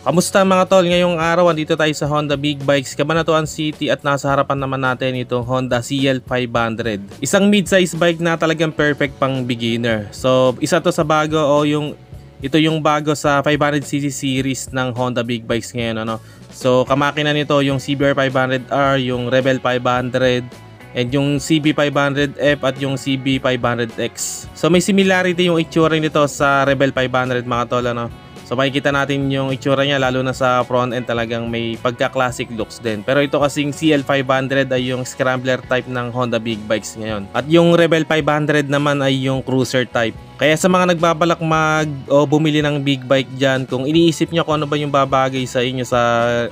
Kamusta mga tol? Ngayong araw andito tayo sa Honda Big Bikes, Cabanatuan City at nasa harapan naman natin itong Honda CL500. Isang mid-size bike na talagang perfect pang beginner. So isa to sa bago o ito yung bago sa 500cc series ng Honda Big Bikes ngayon. So kamakina nito yung CBR 500R, yung Rebel 500 and yung CB500F at yung CB500X. So may similarity yung itsura nito sa Rebel 500 mga tol. So makikita natin yung itsura niya, lalo na sa front end talagang may pagka-classic looks din. Pero ito kasing CL500 ay yung scrambler type ng Honda Big Bikes ngayon. At yung Rebel 500 naman ay yung cruiser type. Kaya sa mga nagbabalak bumili ng big bike dyan, kung iniisip nyo kung ano ba yung babagay sa inyo sa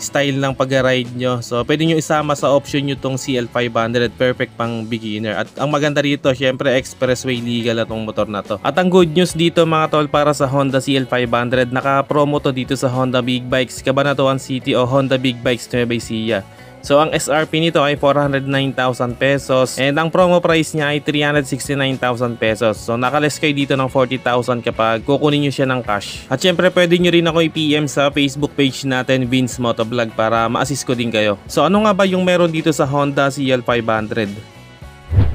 style ng pag-ride nyo, so pwede nyo isama sa option nyo tong CL500, perfect pang beginner. At ang maganda rito, syempre expressway legal na tong motor na to. At ang good news dito mga tol para sa Honda CL500, naka-promo to dito sa Honda Big Bikes, Cabanatuan City o Honda Big Bikes Nueva Ecija. So ang SRP nito ay 409,000 pesos and ang promo price niya ay 369,000 pesos. So nakaless kayo dito ng 40,000 kapag kukunin nyo siya ng cash. At syempre pwede nyo rin ako i-PM sa Facebook page natin, Vince Motovlog, para ma-assist ko din kayo. So ano nga ba yung meron dito sa Honda CL500?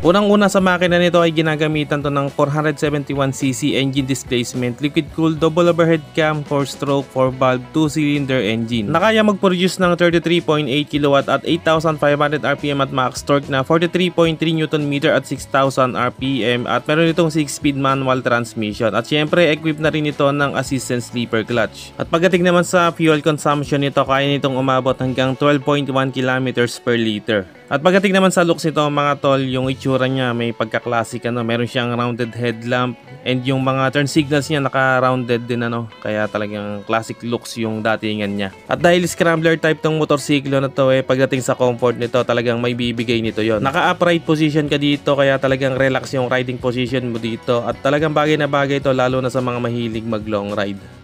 Unang-una sa makina nito ay ginagamitan to ng 471cc engine displacement, liquid cooled double overhead cam, 4-stroke, 4-valve, 2-cylinder engine. Nakaya mag-produce ng 33.8 kW at 8,500 RPM at max torque na 43.3 Nm at 6,000 RPM at meron itong 6-speed manual transmission at syempre equipped na rin ito ng assistant sleeper clutch. At pagdating naman sa fuel consumption nito, kaya nitong umabot hanggang 12.1 km per liter. At pagdating naman sa looks nito mga tol, yung itsura niya may pagka-classic meron siyang rounded headlamp and yung mga turn signals niya naka-rounded din kaya talagang classic looks yung datingan niya. At dahil scrambler type tong motorsiklo na to pagdating sa comfort nito talagang may bibigay nito yon. Naka-upright position ka dito kaya talagang relax yung riding position mo dito at talagang bagay na bagay to lalo na sa mga mahilig mag long ride.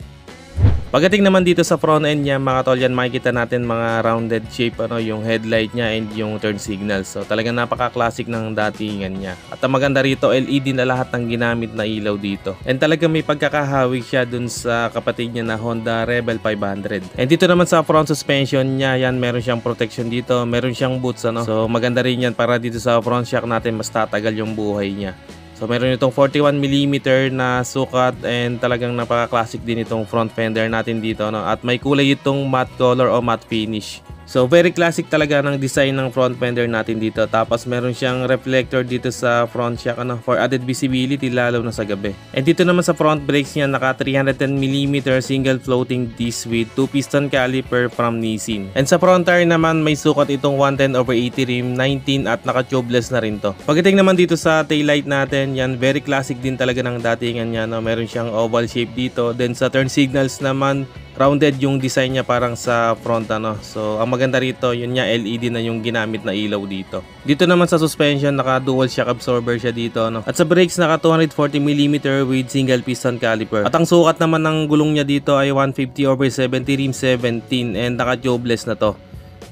Pagdating naman dito sa front end niya mga tol, yan makikita natin mga rounded shape yung headlight niya and yung turn signals. So talagang napaka-classic ng datingan niya. At ang maganda rito, LED na lahat ng ginamit na ilaw dito. And talagang may pagkakahawig siya dun sa kapatid niya na Honda Rebel 500. And dito naman sa front suspension niya, yan meron siyang protection dito, meron siyang boots So maganda rin yan para dito sa front shock natin mas tatagal yung buhay niya. So meron itong 41mm na sukat and talagang napaka-classic din itong front fender natin dito at may kulay itong matte color o matte finish. So very classic talaga ng design ng front fender natin dito. Tapos meron siyang reflector dito sa front shock for added visibility lalo na sa gabi. And dito naman sa front brakes niya naka 310mm single floating disc with 2-piston caliper from Nissin. And sa front tire naman may sukat itong 110/80 rim 19 at naka tubeless na rin to. Pagdating naman dito sa taillight natin, yan very classic din talaga ng datingan niya meron siyang oval shape dito. Then sa turn signals naman rounded yung design niya parang sa front So ang maganda rito yun niya, LED na yung ginamit na ilaw dito. Dito naman sa suspension naka dual shock absorber siya dito At sa brakes naka 240mm with single piston caliper. At ang sukat naman ng gulong niya dito ay 150/70 rim 17 and naka tubeless na to.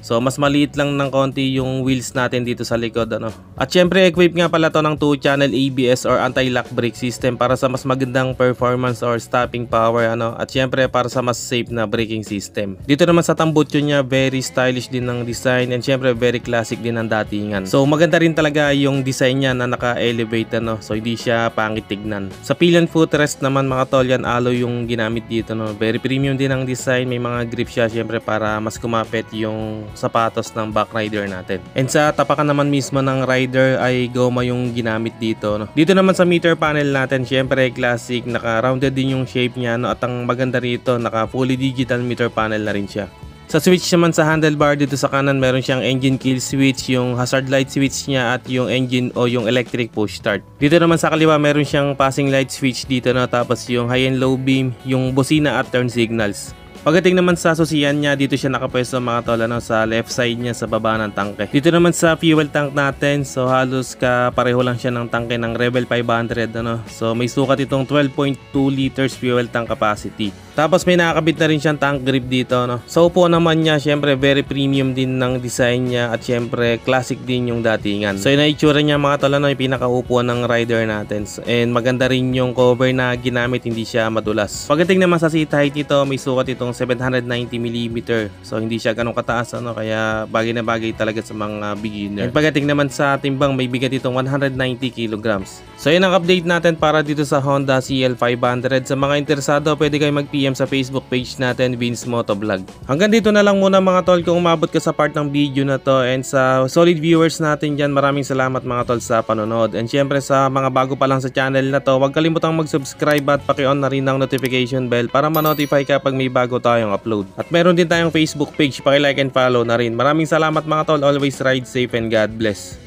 So mas maliit lang ng konti yung wheels natin dito sa likod At syempre equipped nga pala to ng 2-channel ABS or anti-lock brake system para sa mas magandang performance or stopping power At syempre para sa mas safe na braking system. Dito naman sa tambutso niya very stylish din ng design and syempre very classic din ang datingan. So maganda rin talaga yung design niya na naka-elevate So hindi siya pangit tignan. Sa pillion footrest naman mga tol, yan alloy yung ginamit dito Very premium din ang design, may mga grip siya syempre para mas kumapit yung sapatos ng back rider natin. And sa tapakan naman mismo ng rider ay goma yung ginamit dito Dito naman sa meter panel natin, syempre classic, naka-rounded din yung shape niya at ang maganda rito, naka fully digital meter panel na rin siya. Sa switch naman sa handlebar dito sa kanan, meron siyang engine kill switch, yung hazard light switch niya at yung engine o yung electric push start. Dito naman sa kaliwa meron siyang passing light switch dito tapos yung high and low beam, yung busina at turn signals. Pagdating naman sa susiyan niya, dito siya nakapwesto mga tol sa left side niya sa baba ng tangke. Dito naman sa fuel tank natin, so halos pareho lang siya ng tangke ng Rebel 500 So may sukat itong 12.2 liters fuel tank capacity. Tapos may nakakabit na rin siyang tank grip dito Sa upo naman niya, syempre very premium din ng design niya at syempre classic din yung datingan. So yun na itsura niya mga tol yung pinakaupuan ng rider natin. And maganda rin yung cover na ginamit, hindi siya madulas. Pagdating naman sa seat height nito, may sukat itong itong 790mm. So hindi siya ganun kataas ano, kaya bagay na bagay talaga sa mga beginner. And pagdating naman sa timbang, may bigat itong 190 kilograms. So yun ang update natin para dito sa Honda CL500. Sa mga interesado, pwede kayo mag-PM sa Facebook page natin, Vince Motovlog. Hanggang dito na lang muna mga tol, kung umabot ka sa part ng video na to, and sa solid viewers natin dyan, maraming salamat mga tol sa panonood. And syempre sa mga bago pa lang sa channel na to, huwag kalimutang mag-subscribe at paki-on na rin ang notification bell para ma-notify kapag may bago tayong upload. At meron din tayong Facebook page, paki-like and follow na rin. Maraming salamat mga tol, always ride safe and God bless.